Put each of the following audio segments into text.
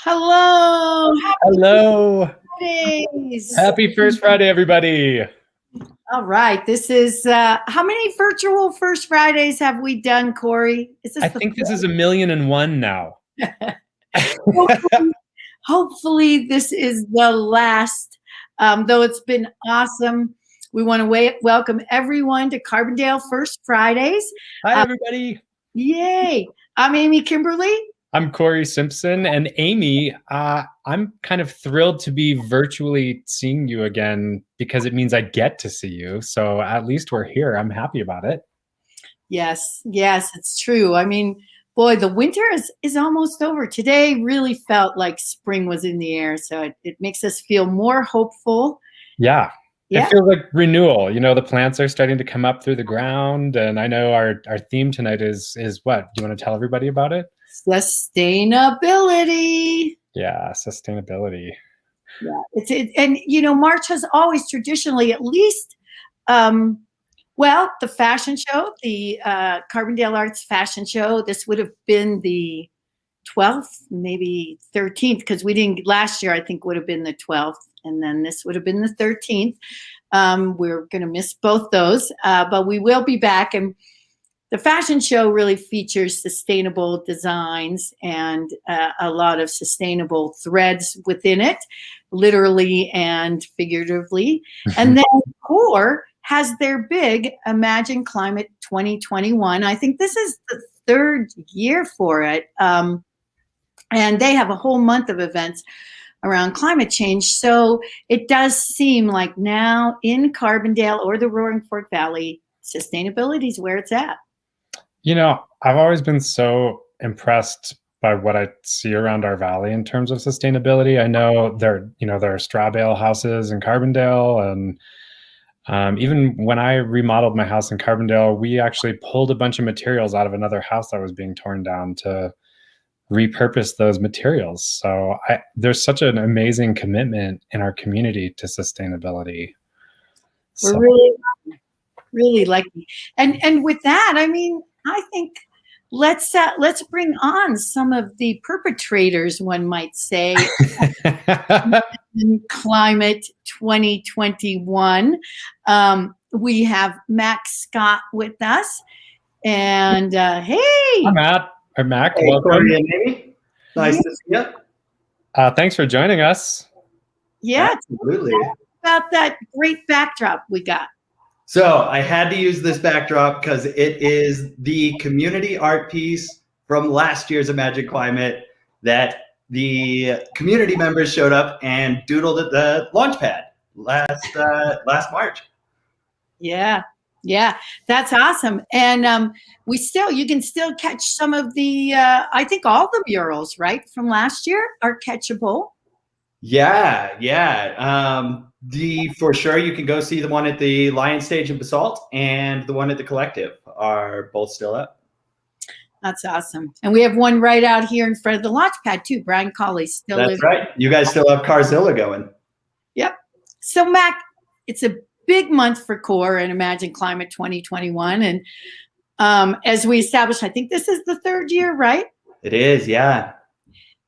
Hello, happy Hello. Fridays. Happy First Friday, everybody. All right, this is how many virtual First Fridays have we done, Corey? Is this I think this is 1,000,001 now. hopefully this is the last. Though it's been awesome. We want to welcome everyone to Carbondale First Fridays. Hi, everybody. Yay! I'm Amy Kimberly. I'm Corey Simpson. And Amy, I'm kind of thrilled to be virtually seeing you again because it means I get to see you. So at least we're here. I'm happy about it. Yes, it's true. I mean, boy, the winter is almost over. Today really felt like spring was in the air. So it makes us feel more hopeful. Yeah. It feels like renewal. You know, the plants are starting to come up through the ground. And I know our theme tonight is what? Do you want to tell everybody about it? Sustainability. Yeah, sustainability. Yeah, and you know, March has always traditionally at least, well, the fashion show, the Carbondale Arts fashion show. This would have been the 12th, maybe 13th, because we didn't last year. I think would have been the 12th, and then this would have been the 13th. We're going to miss both those, but we will be back. And the fashion show really features sustainable designs and a lot of sustainable threads within it, literally and figuratively. And then CORE has their big Imagine Climate 2021. I think this is the third year for it. And they have a whole month of events around climate change. So it does seem like now in Carbondale or the Roaring Fork Valley, sustainability is where it's at. You know, I've always been so impressed by what I see around our valley in terms of sustainability. I know there are straw bale houses in Carbondale, and even when I remodeled my house in Carbondale, we actually pulled a bunch of materials out of another house that was being torn down to repurpose those materials. So there's such an amazing commitment in our community to sustainability. We're really lucky. And with that, I mean, I think let's bring on some of the perpetrators, one might say, in Climate 2021. We have Mac Scott with us, and hey, hi, Matt or Mac. Hey, welcome. Corey and Amy. Nice to see you. Thanks for joining us. Yeah, absolutely. About that great backdrop we got. So I had to use this backdrop because it is the community art piece from last year's Imagine Climate that the community members showed up and doodled at the launch pad last March. Yeah, that's awesome. And you can still catch some of the, I think all the murals, right, from last year are catchable. Yeah. For sure, you can go see the one at the Lion Stage in Basalt and the one at the Collective are both still up. That's awesome. And we have one right out here in front of the launch pad too. Brian Colley's still That's right. You guys still have Carzilla going. Yep. So Mac, it's a big month for CORE and Imagine Climate 2021. And as we established, I think this is the third year, right? It is, yeah.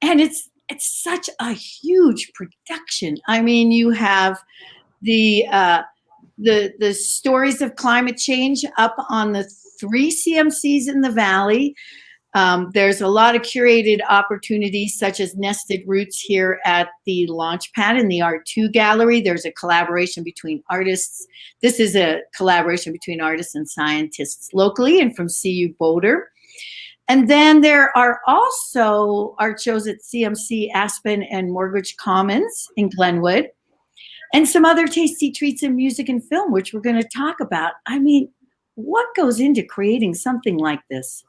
And it's such a huge production. I mean, you have the stories of climate change up on the 3 CMCs in the valley. There's a lot of curated opportunities, such as Nested Roots here at the launch pad in the R2 gallery. There's a collaboration between artists. This is a collaboration between artists and scientists locally and from CU Boulder. And then there are also art shows at CMC Aspen and Mortgage Commons in Glenwood, and some other tasty treats in music and film, which we're going to talk about. I mean, what goes into creating something like this?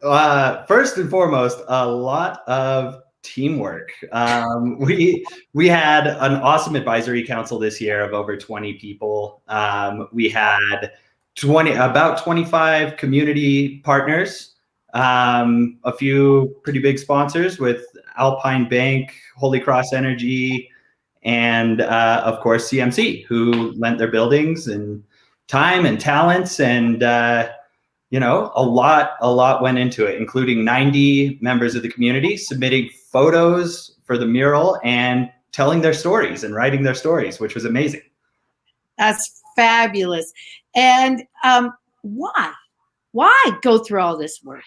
First and foremost, a lot of teamwork. We had an awesome advisory council this year of over 20 people. We had about 25 community partners. A few pretty big sponsors with Alpine Bank, Holy Cross Energy, and of course CMC, who lent their buildings and time and talents. And you know, a lot went into it, including 90 members of the community submitting photos for the mural and telling their stories and writing their stories, which was amazing. That's fabulous. And why go through all this work?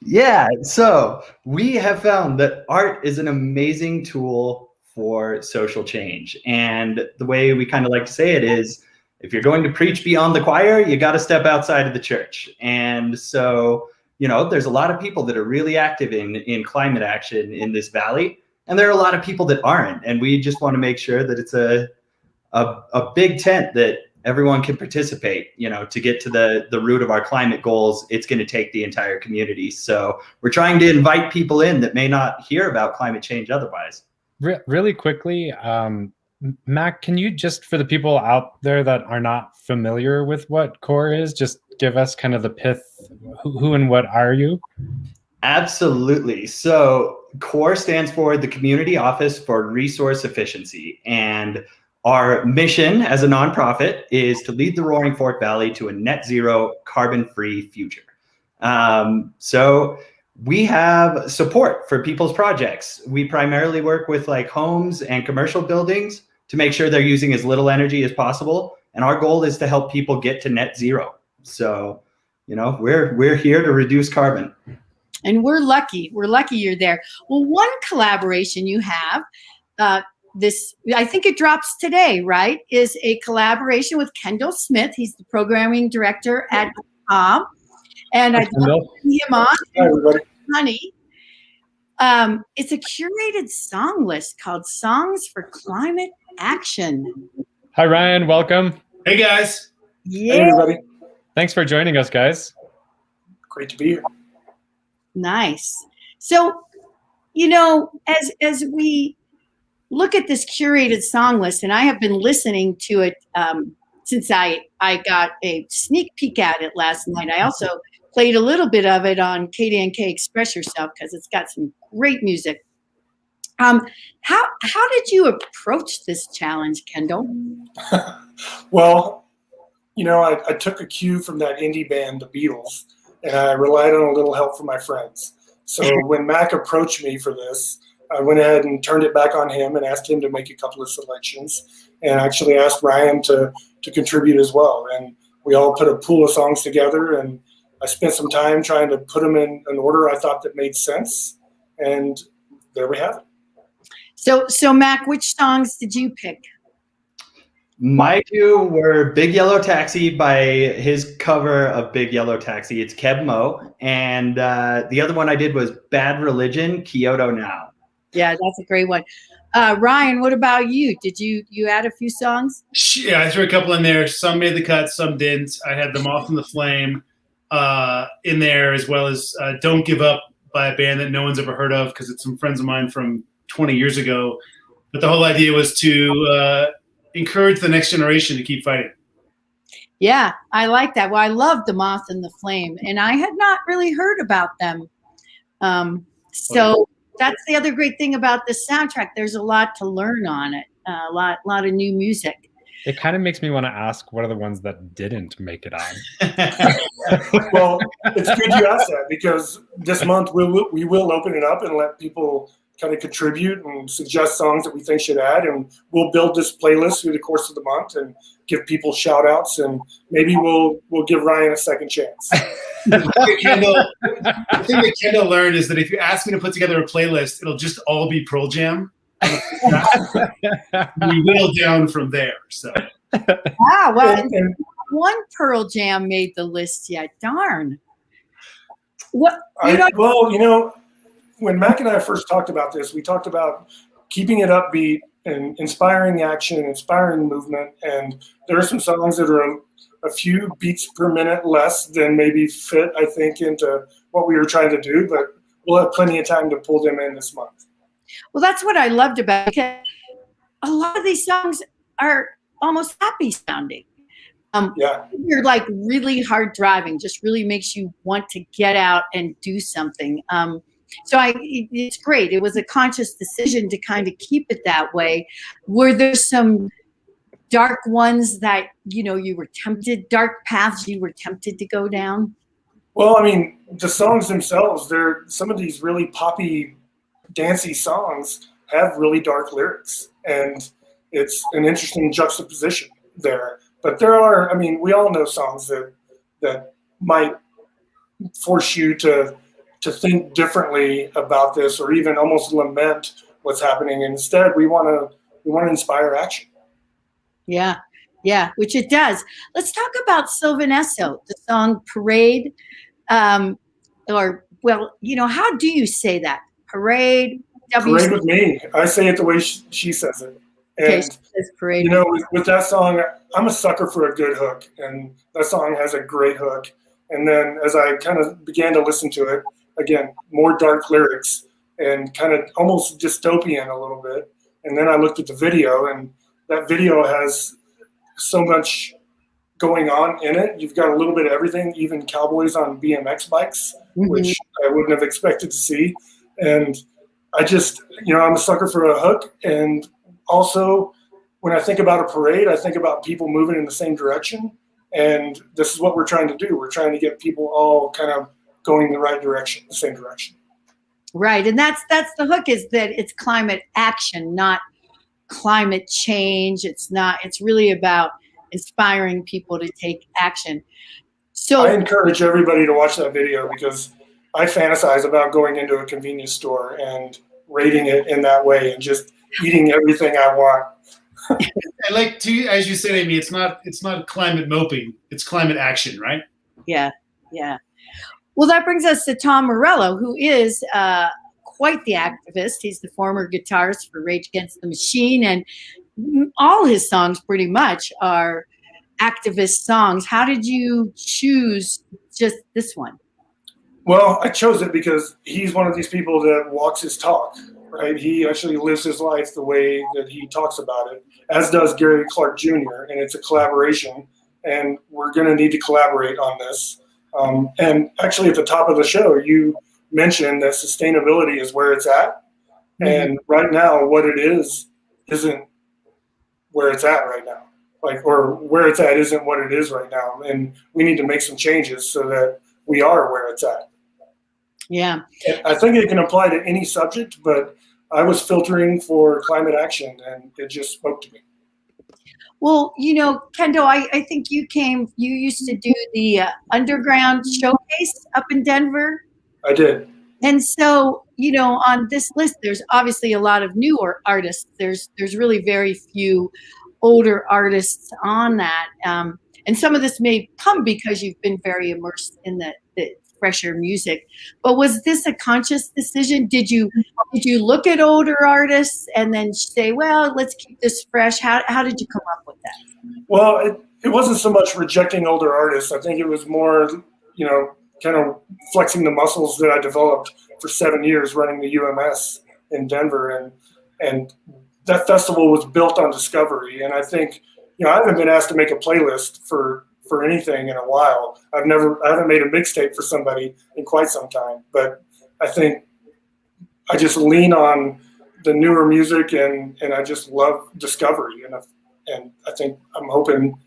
Yeah, so we have found that art is an amazing tool for social change. And the way we kind of like to say it is, if you're going to preach beyond the choir, you got to step outside of the church. And so, you know, there's a lot of people that are really active in climate action in this valley, and there are a lot of people that aren't. And we just want to make sure that it's a big tent that everyone can participate. You know, to get to the root of our climate goals, it's going to take the entire community. So we're trying to invite people in that may not hear about climate change otherwise. Really quickly, Mac, can you just, for the people out there that are not familiar with what CORE is, just give us kind of the pith, who and what are you? Absolutely. So CORE stands for the Community Office for Resource Efficiency. And our mission as a nonprofit is to lead the Roaring Fork Valley to a net zero carbon-free future. So we have support for people's projects. We primarily work with like homes and commercial buildings to make sure they're using as little energy as possible. And our goal is to help people get to net zero. So, you know, we're here to reduce carbon. And we're lucky you're there. Well, one collaboration you have, I think it drops today, right, is a collaboration with Kendall Smith. He's the programming director at COM. And I love him on. Hi, everybody. Honey. It's a curated song list called Songs for Climate Action. Hi, Ryan. Welcome. Hey, guys. Yeah. Hey, everybody. Thanks for joining us, guys. Great to be here. Nice. So, you know, as we look at this curated song list, and I have been listening to it since I got a sneak peek at it last night. I also played a little bit of it on KDNK Express Yourself because it's got some great music. How did you approach this challenge, Kendall? Well, you know, I took a cue from that indie band, the Beatles, and I relied on a little help from my friends. So when Mac approached me for this, I went ahead and turned it back on him and asked him to make a couple of selections, and actually asked Ryan to contribute as well. And we all put a pool of songs together, and I spent some time trying to put them in an order I thought that made sense. And there we have it. So Mac, which songs did you pick? My two were Big Yellow Taxi by his cover of Big Yellow Taxi. It's Keb Mo. And the other one I did was Bad Religion, Kyoto Now. Yeah, that's a great one. Ryan, what about you? Did you add a few songs? Yeah, I threw a couple in there. Some made the cut, some didn't. I had The Moth and the Flame in there, as well as Don't Give Up by a band that no one's ever heard of because it's some friends of mine from 20 years ago. But the whole idea was to encourage the next generation to keep fighting. Yeah, I like that. Well, I love The Moth and the Flame, and I had not really heard about them. So that's the other great thing about this soundtrack. There's a lot to learn on it, a lot of new music. It kind of makes me want to ask, what are the ones that didn't make it on? Well, it's good you asked that, because this month we will open it up and let people kind of contribute and suggest songs that we think should add, and we'll build this playlist through the course of the month and give people shout outs, and maybe we'll give Ryan a second chance. The thing that Kendall learned is that if you ask me to put together a playlist, it'll just all be Pearl Jam. We whittle down from there. So Well, one Pearl Jam made the list yet. Darn. What? Well, you know, when Mac and I first talked about this, we talked about keeping it upbeat and inspiring action, inspiring movement. And there are some songs that are a few beats per minute less than maybe fit, I think, into what we were trying to do. But we'll have plenty of time to pull them in this month. Well, that's what I loved about it, because a lot of these songs are almost happy sounding. Yeah. You're like really hard driving, just really makes you want to get out and do something. So it's great. It was a conscious decision to kind of keep it that way. Were there some dark ones that, you know, dark paths you were tempted to go down? Well, I mean, the songs themselves, they're some of these really poppy, dancey songs have really dark lyrics, and it's an interesting juxtaposition there. But there are, I mean, we all know songs that might force you to think differently about this, or even almost lament what's happening. Instead, we want to inspire action. Yeah, yeah, which it does. Let's talk about Sylvanesso, the song Parade. Or, well, how do you say that? Parade, Parade with me. I say it the way she says it. Okay, And she says parade. with that song, I'm a sucker for a good hook, and that song has a great hook. And then as I kind of began to listen to it, again, more dark lyrics and kind of almost dystopian a little bit. And then I looked at the video, and that video has so much going on in it. You've got a little bit of everything, even cowboys on BMX bikes, which I wouldn't have expected to see. And I just, I'm a sucker for a hook. And also, when I think about a parade, I think about people moving in the same direction. And this is what we're trying to do. We're trying to get people all kind of going the right direction, the same direction. Right. And that's the hook, is that it's climate action, not climate change. It's really about inspiring people to take action. So I encourage everybody to watch that video, because I fantasize about going into a convenience store and rating it in that way and just eating everything I want. I like to, as you said, Amy, it's not climate moping, it's climate action, right? Yeah, yeah. Well, that brings us to Tom Morello, who is quite the activist. He's the former guitarist for Rage Against the Machine, and all his songs pretty much are activist songs. How did you choose just this one? Well, I chose it because he's one of these people that walks his talk, right? He actually lives his life the way that he talks about it, as does Gary Clark Jr., and it's a collaboration, and we're going to need to collaborate on this. And actually, at the top of the show, you mentioned that sustainability is where it's at. And right now, what it is isn't where it's at right now. Or where it's at isn't what it is right now. And we need to make some changes so that we are where it's at. Yeah. I think it can apply to any subject, but I was filtering for climate action, and it just spoke to me. Well, Kendall, I think you used to do the underground showcase up in Denver. I did. And so, on this list, there's obviously a lot of newer artists. There's really very few older artists on that. And some of this may come because you've been very immersed in the fresher music. But was this a conscious decision? Did you look at older artists and then say, well, let's keep this fresh? How did you come up with that? Well, it wasn't so much rejecting older artists. I think it was more, kind of flexing the muscles that I developed for 7 years running the UMS in Denver. And that festival was built on discovery. And I think, I haven't been asked to make a playlist for anything in a while. I haven't made a mixtape for somebody in quite some time, but I think I just lean on the newer music, and I just love discovery. And I think I'm hoping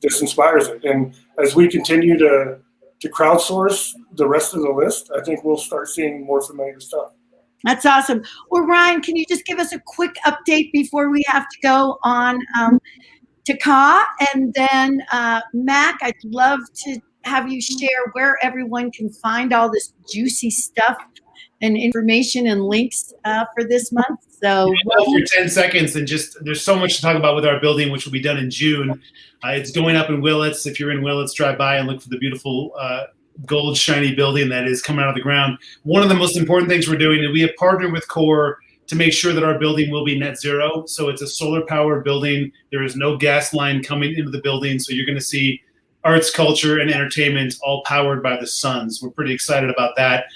this inspires it. And as we continue to crowdsource the rest of the list, I think we'll start seeing more familiar stuff. That's awesome. Well, Ryan, can you just give us a quick update before we have to go on to Ka? And then Mac, I'd love to have you share where everyone can find all this juicy stuff and information and links for this month. So for 10 seconds, and just there's so much to talk about with our building, which will be done in June. It's going up in Willits. If you're in Willits, drive by and look for the beautiful gold shiny building that is coming out of the ground. One of the most important things we're doing is we have partnered with Core to make sure that our building will be net zero. So it's a solar powered building. There is no gas line coming into the building. So you're going to see arts, culture, and entertainment all powered by the sun. So we're pretty excited about that.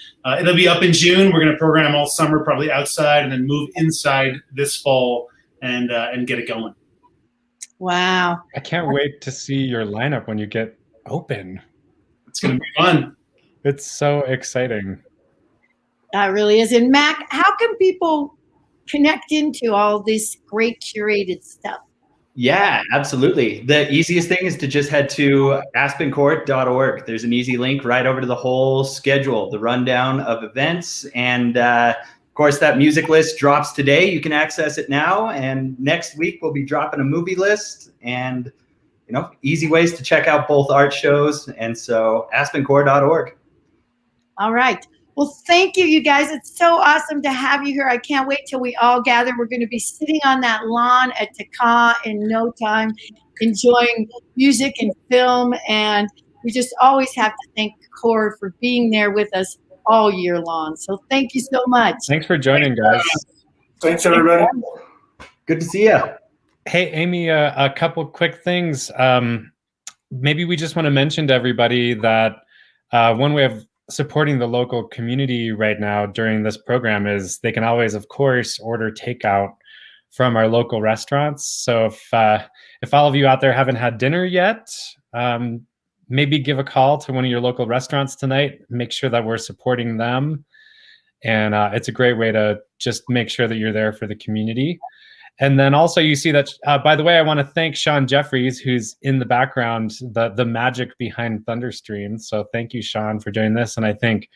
It'll be up in June. We're going to program all summer, probably outside, and then move inside this fall and get it going. Wow. I can't wait to see your lineup when you get open. It's going to be fun. It's so exciting. That really is. And Mac, how can people connect into all this great curated stuff? Yeah, absolutely. The easiest thing is to just head to aspencourt.org. There's an easy link right over to the whole schedule, the rundown of events. And of course, that music list drops today. You can access it now. And next week, we'll be dropping a movie list and, easy ways to check out both art shows. And so aspencourt.org. All right. Well, thank you, you guys. It's so awesome to have you here. I can't wait till we all gather. We're going to be sitting on that lawn at Taka in no time, enjoying music and film. And we just always have to thank Core for being there with us all year long. So thank you so much. Thanks for joining, guys. Thanks, everybody. Good to see you. Hey, Amy, a couple quick things. Maybe we just want to mention to everybody that one way of supporting the local community right now during this program is they can always, of course, order takeout from our local restaurants. So if all of you out there haven't had dinner yet, maybe give a call to one of your local restaurants tonight. Make sure that we're supporting them. And it's a great way to just make sure that you're there for the community. And then also you see that, by the way, I want to thank Sean Jeffries, who's in the background, the magic behind ThunderStream. So thank you, Sean, for doing this. And I think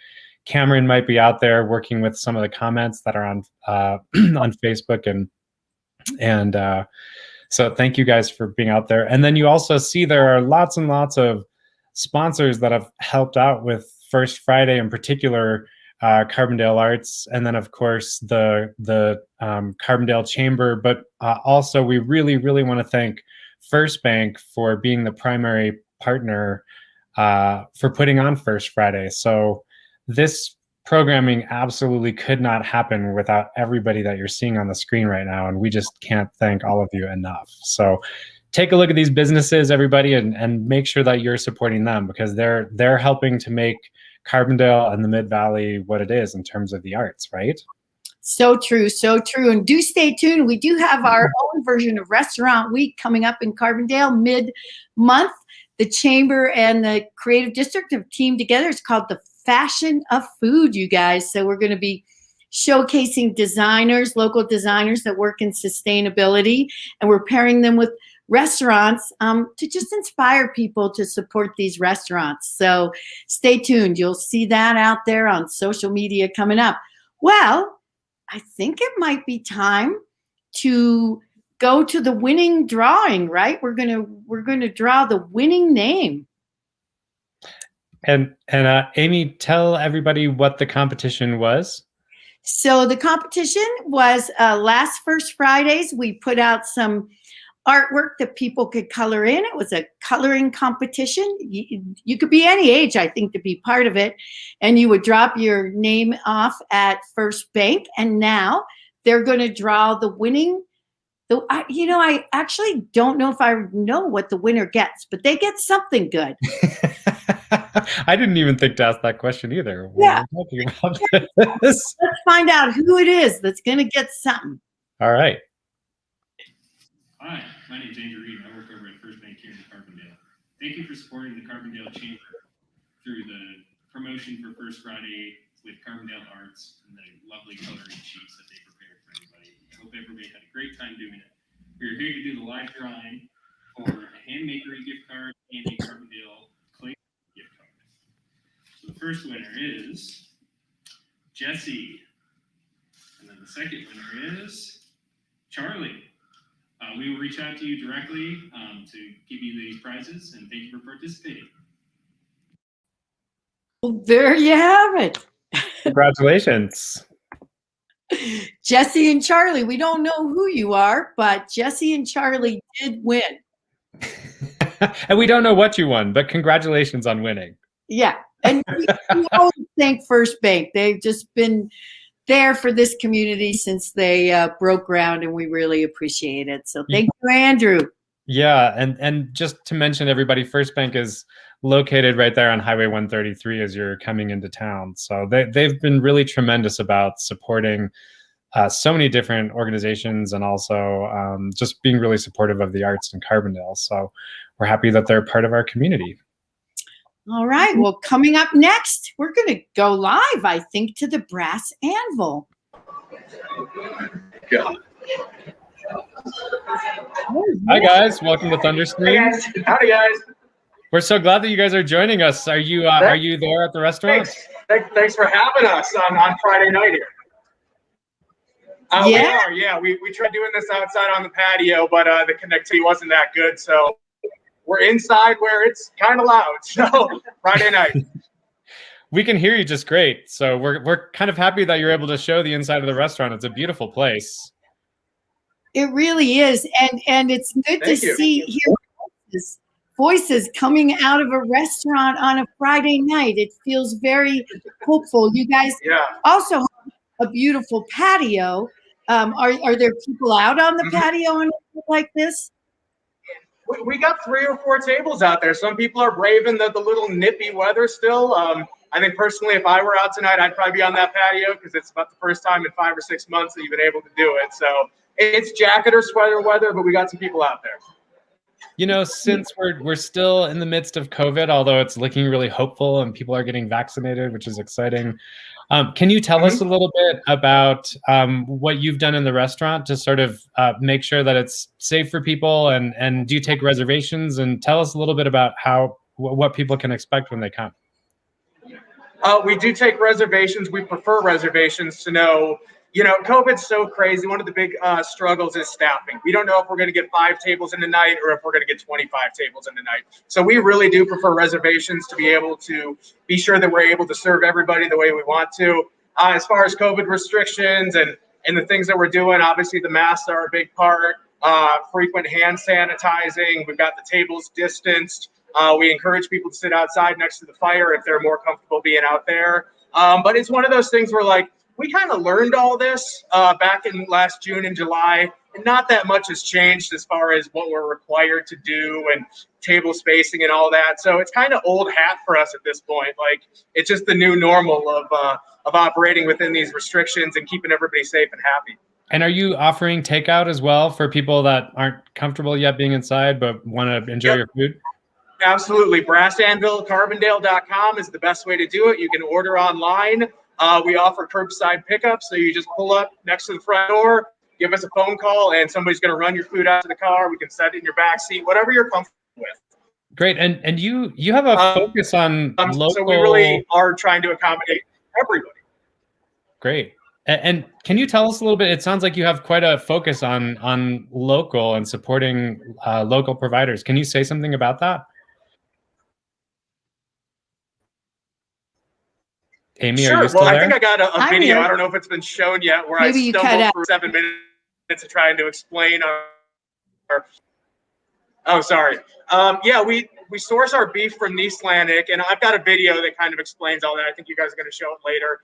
Cameron might be out there working with some of the comments that are on on Facebook. And so thank you guys for being out there. And then you also see there are lots and lots of sponsors that have helped out with First Friday, in particular, Carbondale Arts, and then of course the Carbondale Chamber. But also we really want to thank FirstBank for being the primary partner for putting on First Friday. So this programming absolutely could not happen without everybody that you're seeing on the screen right now, and we just can't thank all of you enough. So take a look at these businesses, everybody, and make sure that you're supporting them, because they're helping to make Carbondale and the Mid-Valley what it is in terms of the arts, right? So true, so true. And do stay tuned. We do have our own version of Restaurant Week coming up in Carbondale mid-month. The Chamber and the Creative District have teamed together. It's called the Fashion of Food, you guys. So we're going to be showcasing designers, local designers that work in sustainability, and we're pairing them with restaurants to just inspire people to support these restaurants. So stay tuned. You'll see that out there on social media coming up. Well, I think it might be time to go to the winning drawing, right? We're gonna draw the winning name. And Amy, tell everybody what the competition was. So the competition was last First Fridays. We put out some artwork that people could color in. It was a coloring competition. You could be any age, I think, to be part of it. And you would drop your name off at FirstBank. And now they're going to draw the winning. I actually don't know if I know what the winner gets, but they get something good. I didn't even think to ask that question either. Yeah. Let's find out who it is that's going to get something. All right. Hi, my name is Andrew Reed. I work over at FirstBank here in Carbondale. Thank you for supporting the Carbondale Chamber through the promotion for First Friday with Carbondale Arts and the lovely coloring sheets that they prepared for everybody. I hope everybody had a great time doing it. We're here to do the live drawing for a handmakery gift card and a Carbondale clay gift card. So the first winner is Jesse. And then the second winner is Charlie. We will reach out to you directly to give you these prizes, and thank you for participating. Well, there you have it. Congratulations. Jesse and Charlie, we don't know who you are, but Jesse and Charlie did win. And we don't know what you won, but congratulations on winning. Yeah. And we always thank FirstBank. They've just been there for this community since they broke ground, and we really appreciate it. So thank you, Andrew. Yeah, and just to mention, everybody, FirstBank is located right there on Highway 133 as you're coming into town. So they've been really tremendous about supporting so many different organizations, and also just being really supportive of the arts in Carbondale. So we're happy that they're part of our community. All right. Well, coming up next, we're going to go live, I think, to the Brass Anvil. Yeah. Hi guys, welcome to ThunderStream. Howdy, guys. We're so glad that you guys are joining us. Are you there at the restaurant? Thanks for having us on Friday night here. Yeah. We are, yeah. We tried doing this outside on the patio, but the connectivity wasn't that good. So we're inside where it's kind of loud. So Friday night. We can hear you just great. So we're kind of happy that you're able to show the inside of the restaurant. It's a beautiful place. It really is, and it's good to hear voices coming out of a restaurant on a Friday night. It feels very hopeful. You guys also have a beautiful patio. Are there people out on the patio on a night like this? We got 3 or 4 tables out there. Some people are braving the little nippy weather still. I think personally, if I were out tonight, I'd probably be on that patio because it's about the first time in 5 or 6 months that you've been able to do it. So it's jacket or sweater weather, but we got some people out there. You know, since we're still in the midst of COVID, although it's looking really hopeful and people are getting vaccinated, which is exciting. Can you tell us a little bit about what you've done in the restaurant to sort of make sure that it's safe for people, and do you take reservations? And tell us a little bit about what people can expect when they come. We do take reservations. We prefer reservations to know, you know, COVID's so crazy. One of the big struggles is staffing. We don't know if we're going to get 5 tables in the night or if we're going to get 25 tables in the night. So we really do prefer reservations to be able to be sure that we're able to serve everybody the way we want to. As far as COVID restrictions and the things that we're doing, obviously the masks are a big part. Frequent hand sanitizing. We've got the tables distanced. We encourage people to sit outside next to the fire if they're more comfortable being out there. But it's one of those things where, like, we kind of learned all this back in last June and July, and not that much has changed as far as what we're required to do and table spacing and all that. So it's kind of old hat for us at this point. Like, it's just the new normal of operating within these restrictions and keeping everybody safe and happy. And are you offering takeout as well for people that aren't comfortable yet being inside but want to enjoy your food? Absolutely. BrassAnvilCarbondale.com is the best way to do it. You can order online. We offer curbside pickup, so you just pull up next to the front door, give us a phone call, and somebody's going to run your food out to the car. We can set it in your back seat, whatever you're comfortable with. Great. And you have a focus on local. So we really are trying to accommodate everybody. Great. And can you tell us a little bit? It sounds like you have quite a focus on local and supporting local providers. Can you say something about that? Amy, sure. Are you still there? I think I got a video. Here. I don't know if it's been shown yet, where Maybe I stumbled for 7 minutes trying to explain our oh, sorry. Yeah, we source our beef from Nice-Lantic, and I've got a video that kind of explains all that. I think you guys are going to show it later.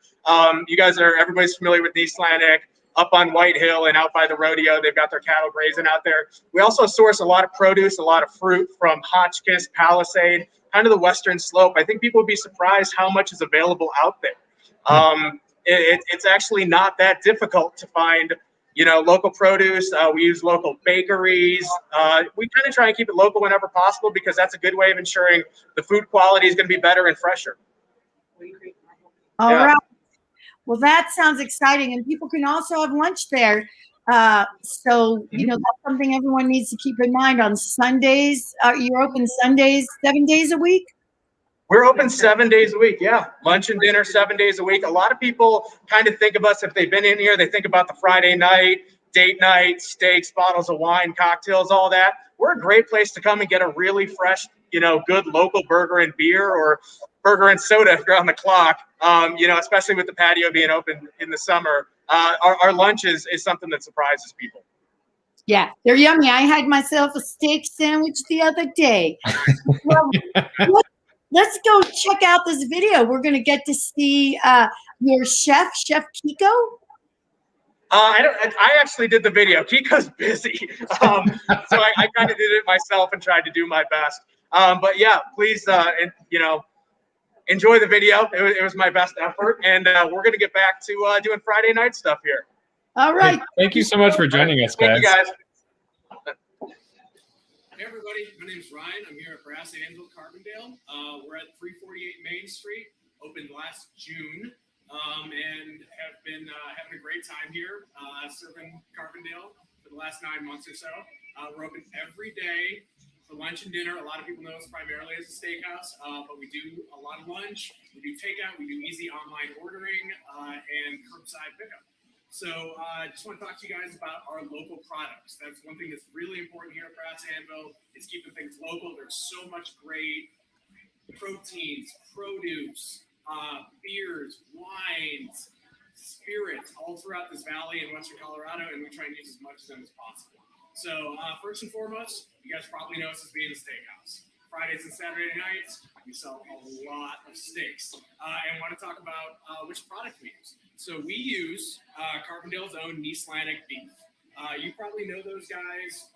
Everybody's familiar with Nice-Lantic, up on White Hill and out by the rodeo. They've got their cattle grazing out there. We also source a lot of produce, a lot of fruit from Hotchkiss, Palisade, kind of the western slope. I think people would be surprised how much is available out there. It's actually not that difficult to find, you know, local produce. We use local bakeries. We kind of try and keep it local whenever possible because that's a good way of ensuring the food quality is going to be better and fresher. All right. Well, that sounds exciting. And people can also have lunch there. So, you know, that's something everyone needs to keep in mind on Sundays. You're open Sundays, 7 days a week? We're open 7 days a week. Yeah. Lunch and dinner, 7 days a week. A lot of people kind of think of us, if they've been in here, they think about the Friday night, date night, steaks, bottles of wine, cocktails, all that. We're a great place to come and get a really fresh, you know, good local burger and beer, or burger and soda if you're on the clock. You know, especially with the patio being open in the summer. Our lunch is something that surprises people. Yeah, they're yummy. I had myself a steak sandwich the other day. Well, let's go check out this video. We're going to get to see your Chef Kiko. I actually did the video. Kiko's busy. So I kind of did it myself and tried to do my best. But yeah, please, you know, enjoy the video. It was my best effort. And we're going to get back to doing Friday night stuff here. All right. Thank you so much for joining us, guys. Thank you, guys. Hey everybody, my name's Ryan. I'm here at Brass Anvil Carbondale. We're at 348 Main Street, opened last June, and have been having a great time here, serving Carbondale for the the last 9 months or so. We're open every day for lunch and dinner. A lot of people know us primarily as a steakhouse, but we do a lot of lunch. We do takeout. We do easy online ordering and curbside pickup. So I just want to talk to you guys about our local products. That's one thing that's really important here at Brass Anvil is keeping things local. There's so much great proteins, produce, beers, wines, spirits all throughout this valley in Western Colorado, and we try and use as much of them as possible. So first and foremost, you guys probably know us as being a steakhouse. Fridays and Saturday nights, we sell a lot of steaks. And want to talk about which product we use. So we use Carbondale's own Icelandic beef. You probably know those guys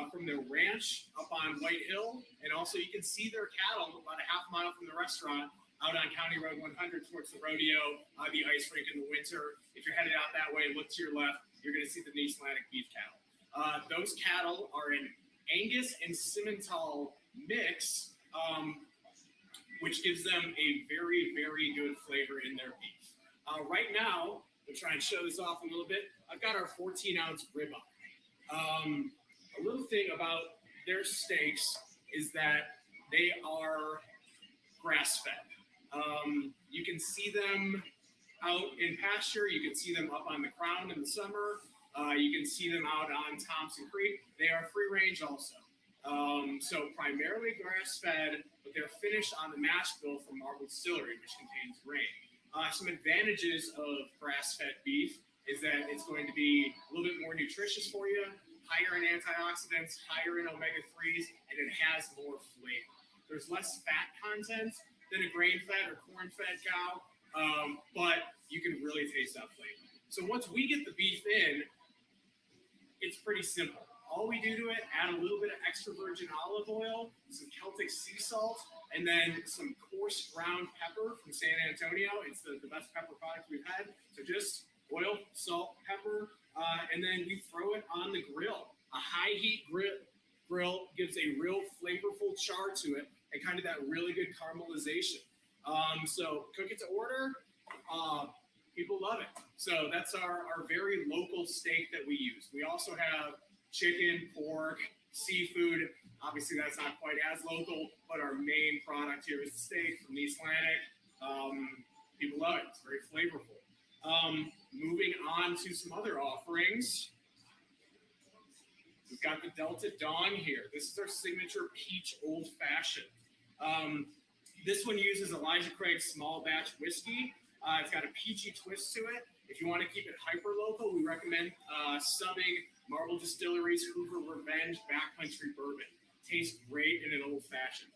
from their ranch up on White Hill. And also you can see their cattle about a half mile from the restaurant out on County Road 100 towards the rodeo, the ice rink in the winter. If you're headed out that way, look to your left, you're going to see the Icelandic beef cattle. Those cattle are an Angus and Simmental mix, which gives them a very, very good flavor in their beef. Right now, we'll try and show this off a little bit. I've got our 14-ounce ribeye. A little thing about their steaks is that they are grass-fed. You can see them out in pasture. You can see them up on the crown in the summer. You can see them out on Thompson Creek. They are free range also. So primarily grass-fed, but they're finished on the mash bill from Marble Distillery, which contains grain. Some advantages of grass-fed beef is that it's going to be a little bit more nutritious for you, higher in antioxidants, higher in omega-3s, and it has more flavor. There's less fat content than a grain-fed or corn-fed cow, but you can really taste that flavor. So once we get the beef in, it's pretty simple. All we do to it, add a little bit of extra virgin olive oil, some Celtic sea salt, and then some coarse ground pepper from San Antonio. It's the best pepper product we've had. So just oil, salt, pepper, and then we throw it on the grill. A high heat grill gives a real flavorful char to it and kind of that really good caramelization. So cook it to order. People love it. So that's our very local steak that we use. We also have chicken, pork, seafood. Obviously, that's not quite as local, but our main product here is the steak from Icelandic. People love it. It's very flavorful. Moving on to some other offerings. We've got the Delta Dawn here. This is our signature peach old fashioned. This one uses Elijah Craig's small batch whiskey. It's got a peachy twist to it. If you want to keep it hyper local, we recommend subbing Marble Distillery's Hoover Revenge Backcountry Bourbon. Tastes great in an old fashioned.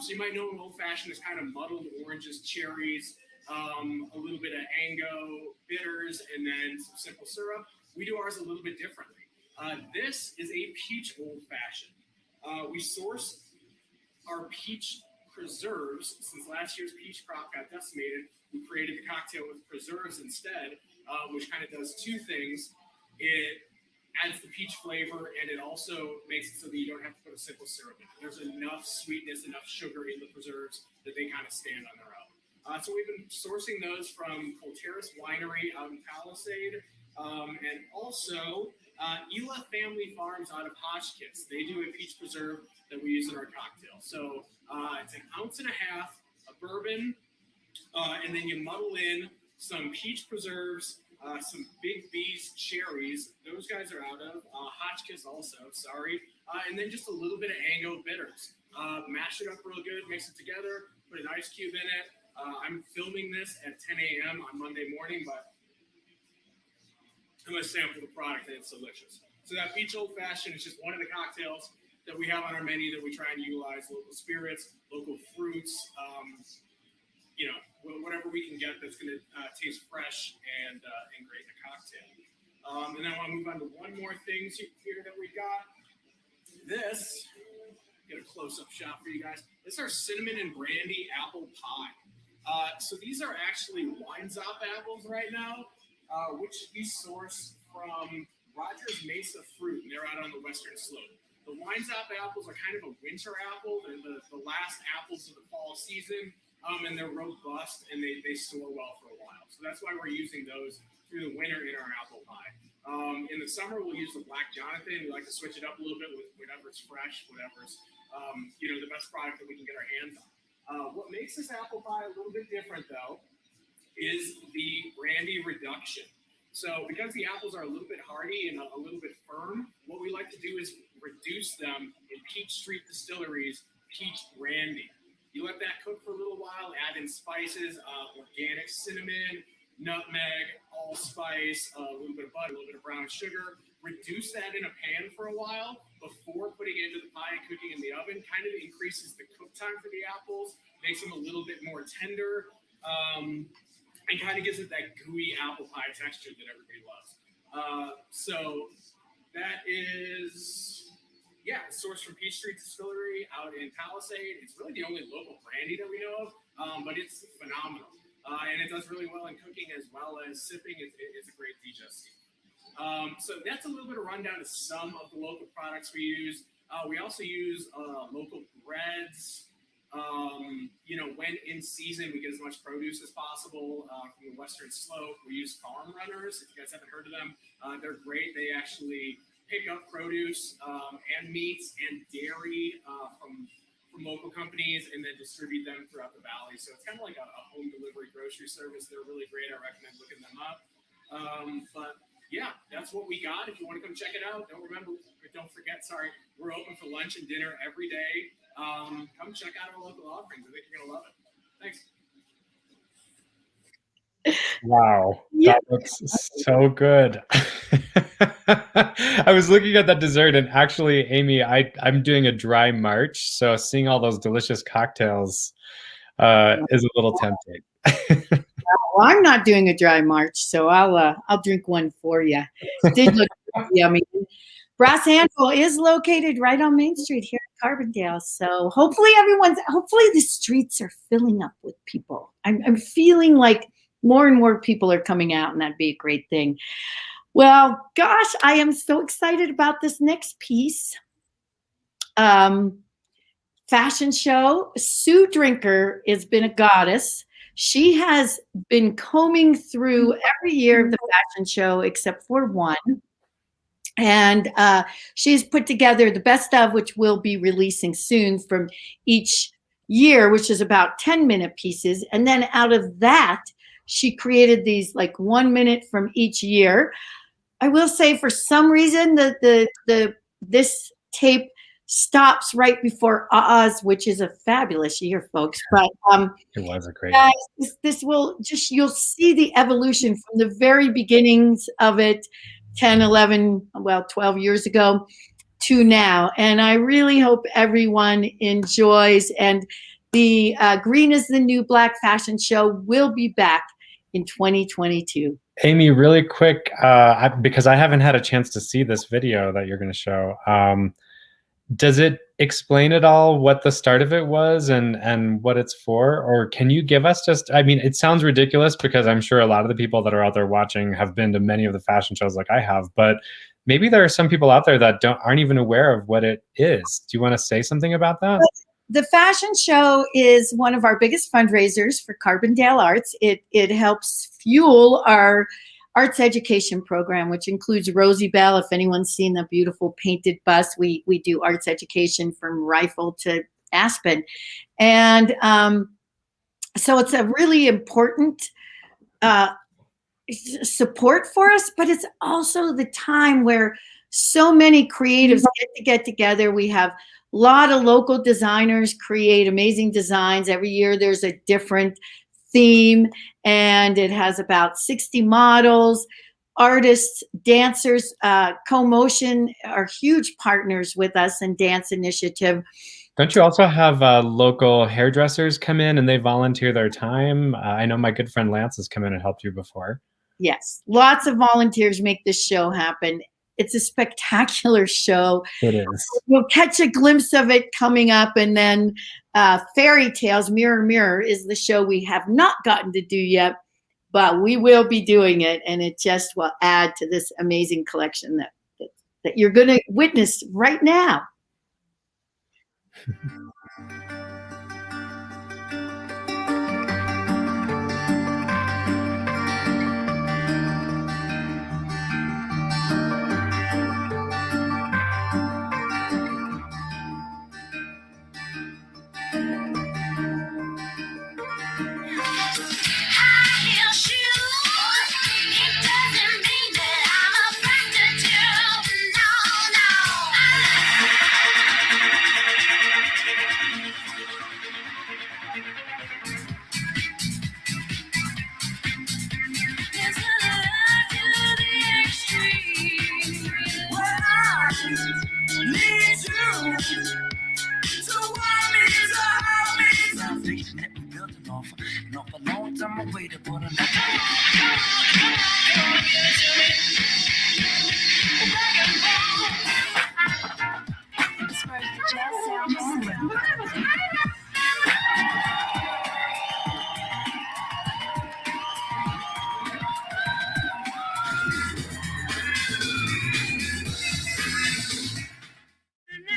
So you might know an old fashioned is kind of muddled oranges, cherries, a little bit of Ango bitters, and then some simple syrup. We do ours a little bit differently. This is a peach old fashioned. We source our peach preserves. Since last year's peach crop got decimated, we created the cocktail with preserves instead, which kind of does two things. It adds the peach flavor, and it also makes it so that you don't have to put a simple syrup in it. There's enough sweetness, enough sugar in the preserves that they kind of stand on their own. So we've been sourcing those from Colterrace Winery out in Palisade, and also Ela Family Farms out of Hotchkiss. They do a peach preserve that we use in our cocktail. So it's an ounce and a half of bourbon, and then you muddle in some peach preserves, some Big B's cherries. Those guys are out of Hotchkiss also, sorry. And then just a little bit of Ango bitters. Mash it up real good, mix it together, put an ice cube in it. I'm filming this at 10 a.m. on Monday morning, but I'm going to sample the product, and it's delicious. So that peach old fashioned is just one of the cocktails that we have on our menu that we try and utilize local spirits, local fruits, whatever we can get that's going to taste fresh and great in a cocktail. And then I want to move on to one more thing here that we got. This, get a close-up shot for you guys. This is our cinnamon and brandy apple pie. So these are actually Weinzop apples right now, which we source from Rogers Mesa Fruit, and they're out on the western slope. The Weinzop apples are kind of a winter apple. They're the last apples of the fall season, and they're robust, and they store well for a while. So that's why we're using those through the winter in our apple pie. In the summer, we'll use the Black Jonathan. We like to switch it up a little bit with whatever's fresh, whatever's the best product that we can get our hands on. What makes this apple pie a little bit different, though, is the Brandy reduction. So because the apples are a little bit hardy and a little bit firm, what we like to do is reduce them in Peach Street Distillery's Peach Brandy. You let that cook for a little while, add in spices, organic cinnamon, nutmeg, allspice, a little bit of butter, a little bit of brown sugar. Reduce that in a pan for a while before putting it into the pie and cooking in the oven. Kind of increases the cook time for the apples, makes them a little bit more tender, and kind of gives it that gooey apple pie texture that everybody loves. So that is, sourced from Peach Street Distillery out in Palisade. It's really the only local brandy that we know of, but it's phenomenal. And it does really well in cooking as well as sipping. It's a great digestive. So that's a little bit of rundown of some of the local products we use. We also use local breads. When in season, we get as much produce as possible from the Western Slope. We use Farm Runners. If you guys haven't heard of them, they're great. They actually pick up produce and meats and dairy from local companies and then distribute them throughout the valley. So it's kind of like a home delivery grocery service. They're really great. I recommend looking them up. But yeah, that's what we got. If you want to come check it out, don't forget, we're open for lunch and dinner every day. Come check out our local offerings. I think you're going to love it. Thanks. Wow, that looks so good. I was looking at that dessert, and actually, Amy, I'm doing a dry March, so seeing all those delicious cocktails is a little tempting. Well, I'm not doing a dry March, so I'll drink one for you. It did look yummy. Brass Anvil is located right on Main Street here in Carbondale. So hopefully the streets are filling up with people. I'm feeling like more and more people are coming out, and that'd be a great thing. Well, gosh, I am so excited about this next piece. Fashion show. Sue Drinker has been a goddess. She has been combing through every year of the fashion show except for one. And she's put together the best of, which we'll be releasing soon, from each year, which is about 10-minute pieces. And then out of that, she created these like 1 minute from each year. I will say, for some reason, this tape stops right before Oz, which is a fabulous year, folks. But it was a great. This will just, you'll see the evolution from the very beginnings of it, 10, 11, 12 years ago to now. And I really hope everyone enjoys. And the Green is the New Black fashion show will be back in 2022. Amy, really quick, because I haven't had a chance to see this video that you're going to show. Does it explain at all what the start of it was and what it's for? Or can you give us it sounds ridiculous because I'm sure a lot of the people that are out there watching have been to many of the fashion shows like I have, but maybe there are some people out there that aren't even aware of what it is. Do you want to say something about that? The fashion show is one of our biggest fundraisers for Carbondale Arts. It helps fuel our arts education program, which includes Rosie Bell. If anyone's seen the beautiful painted bus, we do arts education from Rifle to Aspen. And so it's a really important support for us, but it's also the time where so many creatives get together. We have a lot of local designers create amazing designs. Every year there's a different theme, and it has about 60 models, artists, dancers. CoMotion are huge partners with us in Dance Initiative. Don't you also have local hairdressers come in and they volunteer their time? I know my good friend Lance has come in and helped you before. Yes, lots of volunteers make this show happen. It's a spectacular show. It is. You'll catch a glimpse of it coming up. And then Fairy Tales, Mirror, Mirror is the show we have not gotten to do yet, but we will be doing it. And it just will add to this amazing collection that you're going to witness right now.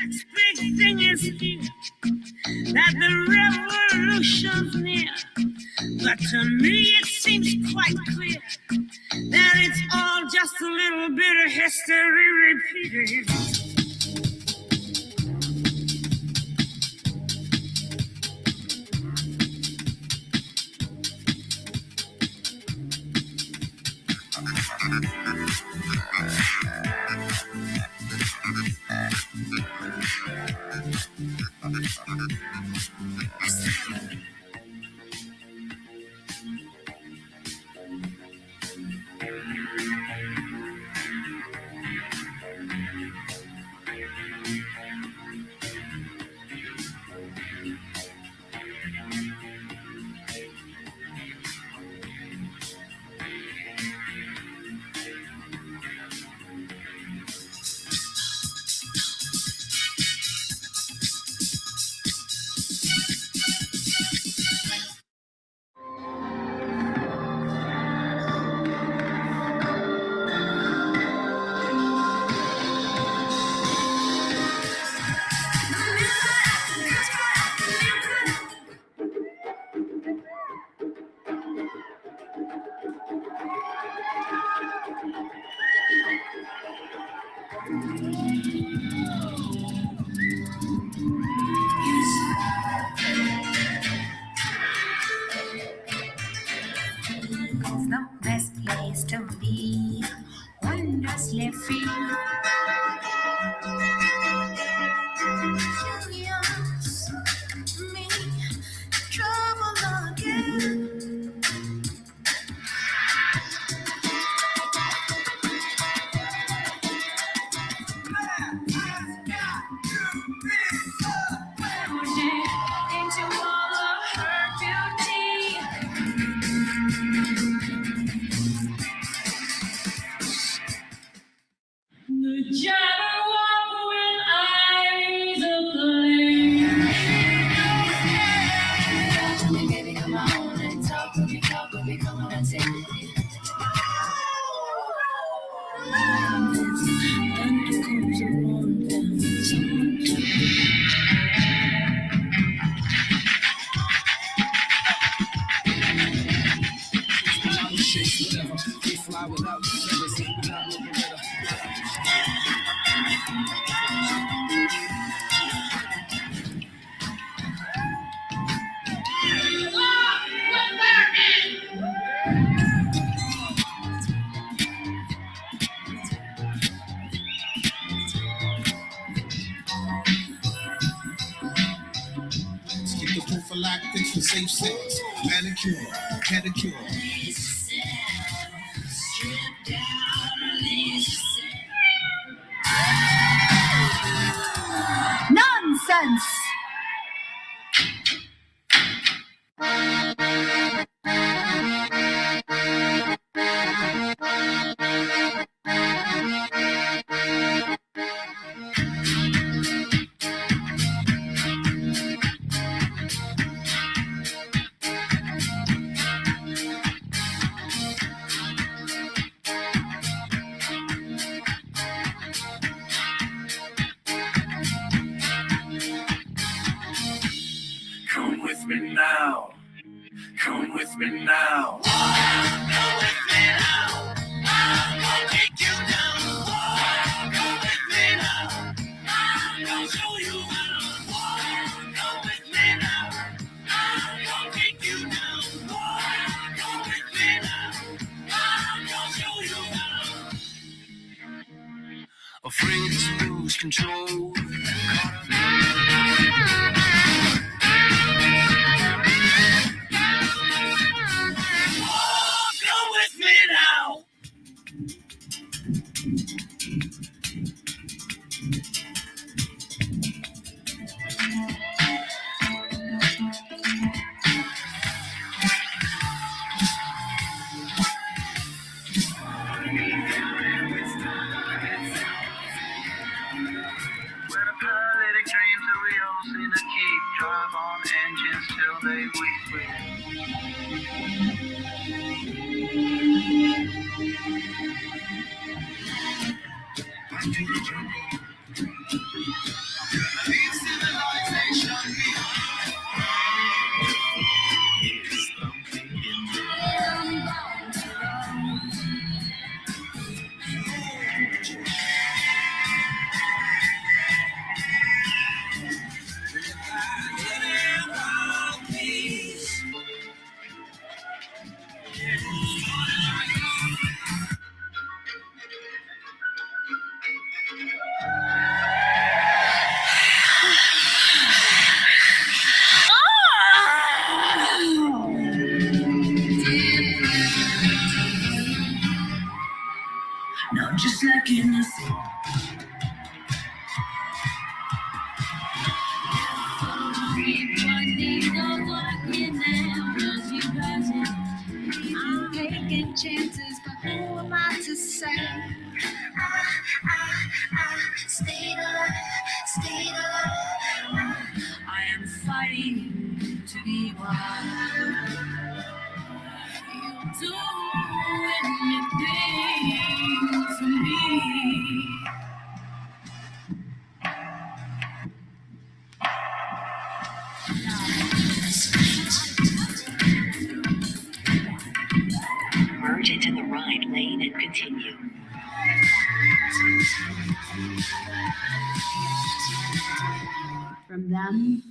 next big thing is here, that the revolution's near. But to me it seems quite clear that it's all just a little bit of history repeating. The best place to be, wondrously free. Curious, me, trouble again. Into all of her beauty. The Jabberwock with eyes of flame. Talk to me, baby, come on and talk to me, come on and take me. Thunder comes around them. We fly without feathers, without Morello. Skip the prophylactics for safe sex, manicure, pedicure. Strip down, release. Nonsense! Come with me now. Come with me now. Come with me now. I'm gonna take you down. Come with me now. I'm gonna show you how. Come with me now. I'm gonna take you down. Come with me now. I'm gonna show you how. Afraid to lose control. Now just like in the sea. I'm taking chances, but who am I to say? Stay alive. I am fighting to be wild. You do anything for me. Merge into the right lane and continue. From them,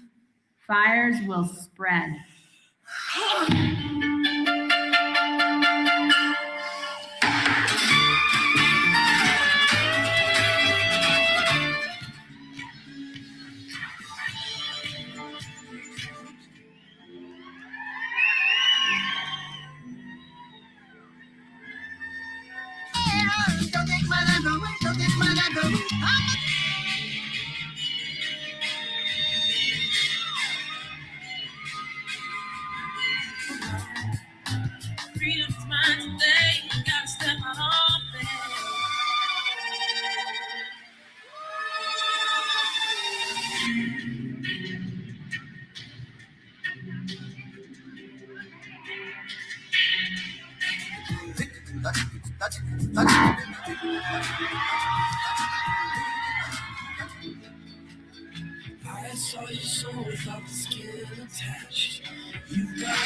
fires will spread. Freedom's mine today. Gotta step out on faith. I saw your soul without the skin attached. You got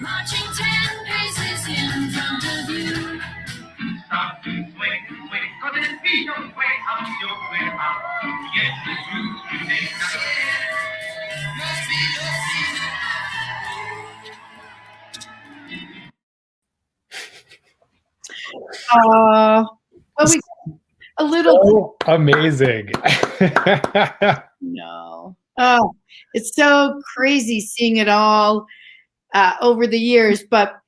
marching 10 paces in front of you. Stop to swing, swing, 'cause it be your way out, your way out. Yes, it's you, you take Well, we a little. So amazing. No. Oh, it's so crazy seeing it all over the years, but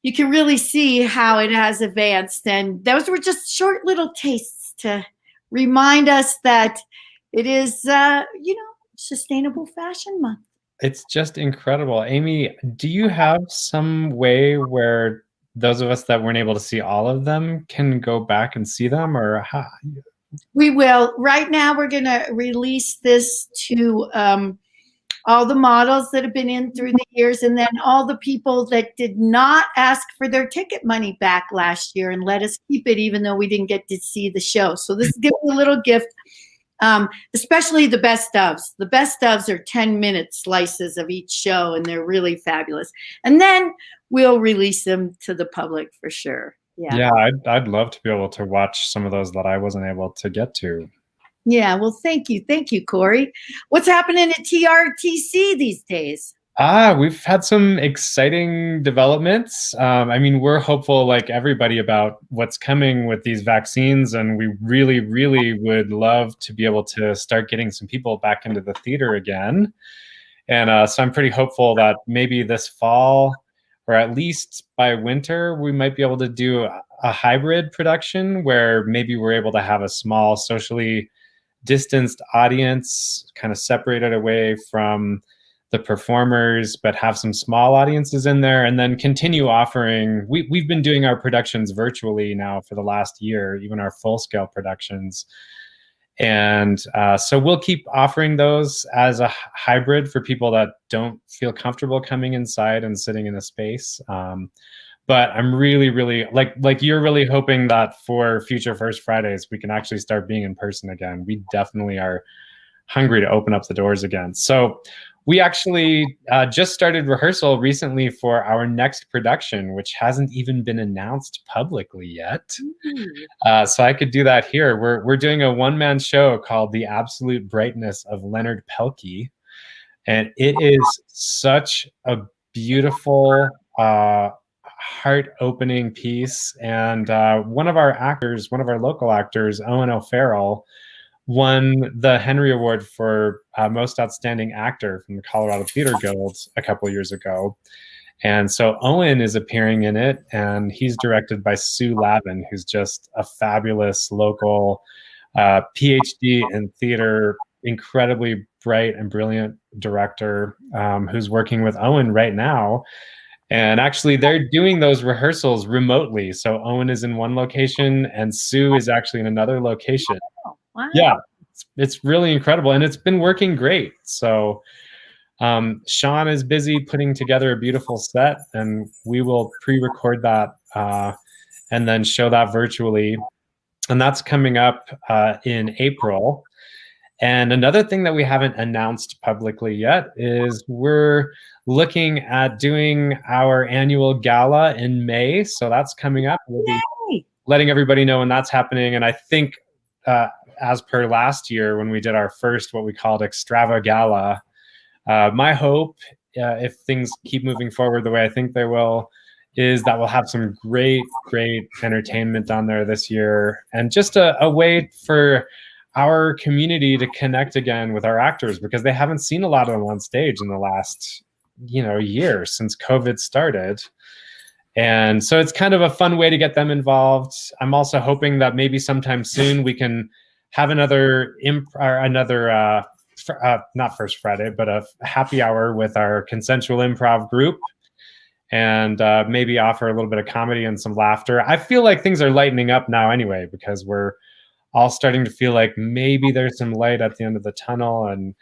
you can really see how it has advanced. And those were just short little tastes to remind us that it is, Sustainable Fashion Month. It's just incredible. Amy, do you have some way where those of us that weren't able to see all of them can go back and see them, or how? We will. Right now, we're going to release this to all the models that have been in through the years, and then all the people that did not ask for their ticket money back last year and let us keep it, even though we didn't get to see the show. So this is giving a little gift, especially the best ofs. The best ofs are 10-minute slices of each show, and they're really fabulous. And then we'll release them to the public for sure. Yeah, I'd love to be able to watch some of those that I wasn't able to get to. Yeah, well, thank you, Corey. What's happening at TRTC these days? We've had some exciting developments. I mean, we're hopeful, like everybody, about what's coming with these vaccines, and we really, really would love to be able to start getting some people back into the theater again. And so I'm pretty hopeful that maybe this fall, or at least by winter, we might be able to do a hybrid production where maybe we're able to have a small socially distanced audience kind of separated away from the performers, but have some small audiences in there, and then continue offering. We've been doing our productions virtually now for the last year, even our full-scale productions. And so we'll keep offering those as a hybrid for people that don't feel comfortable coming inside and sitting in a space. But I'm really, really like you're really hoping that for future First Fridays, we can actually start being in person again. We definitely are hungry to open up the doors again. So we actually just started rehearsal recently for our next production, which hasn't even been announced publicly yet. So I could do that here. We're doing a one-man show called The Absolute Brightness of Leonard Pelkey. And it is such a beautiful, heart-opening piece. And one of our local actors, Owen O'Farrell, won the Henry Award for Most Outstanding Actor from the Colorado Theater Guild a couple years ago. And so Owen is appearing in it, and he's directed by Sue Lavin, who's just a fabulous local PhD in theater, incredibly bright and brilliant director who's working with Owen right now. And actually, they're doing those rehearsals remotely. So Owen is in one location, and Sue is actually in another location. Wow. Yeah, it's really incredible, and it's been working great. So Sean is busy putting together a beautiful set, and we will pre-record that and then show that virtually. And that's coming up in April. And another thing that we haven't announced publicly yet is we're looking at doing our annual gala in May. So that's coming up. We'll be letting everybody know when that's happening. And I think as per last year when we did our first, what we called Extrava Gala, my hope, if things keep moving forward the way I think they will, is that we'll have some great entertainment on there this year, and just a way for our community to connect again with our actors, because they haven't seen a lot of them on stage in the last year since COVID started. And so it's kind of a fun way to get them involved. I'm also hoping that maybe sometime soon we can have another not First Friday, but a happy hour with our consensual improv group, and maybe offer a little bit of comedy and some laughter. I feel like things are lightening up now anyway, because we're all starting to feel like maybe there's some light at the end of the tunnel, and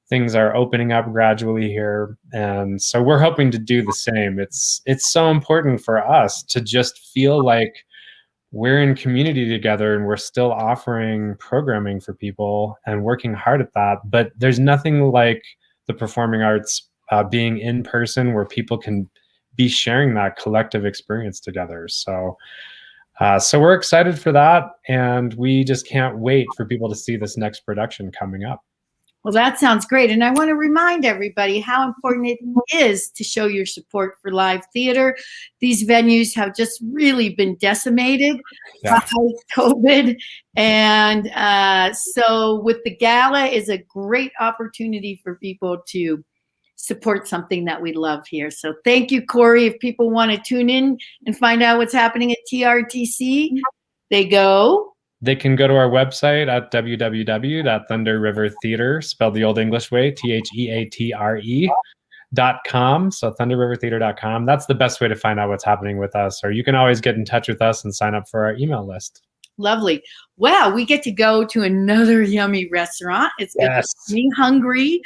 things are opening up gradually here. And so we're hoping to do the same. It's so important for us to just feel like we're in community together, and we're still offering programming for people and working hard at that. But there's nothing like the performing arts being in person, where people can be sharing that collective experience together. So we're excited for that, and we just can't wait for people to see this next production coming up. Well, that sounds great. And I want to remind everybody how important it is to show your support for live theater. These venues have just really been decimated by COVID. And so with the gala is a great opportunity for people to support something that we love here. So thank you, Corey. If people want to tune in and find out what's happening at TRTC, they can go to our website at www.thunderrivertheater, spelled the old English way, THEATRE.com. So thunderrivertheater.com. That's the best way to find out what's happening with us. Or you can always get in touch with us and sign up for our email list. Lovely. Wow, we get to go to another yummy restaurant. It's me hungry.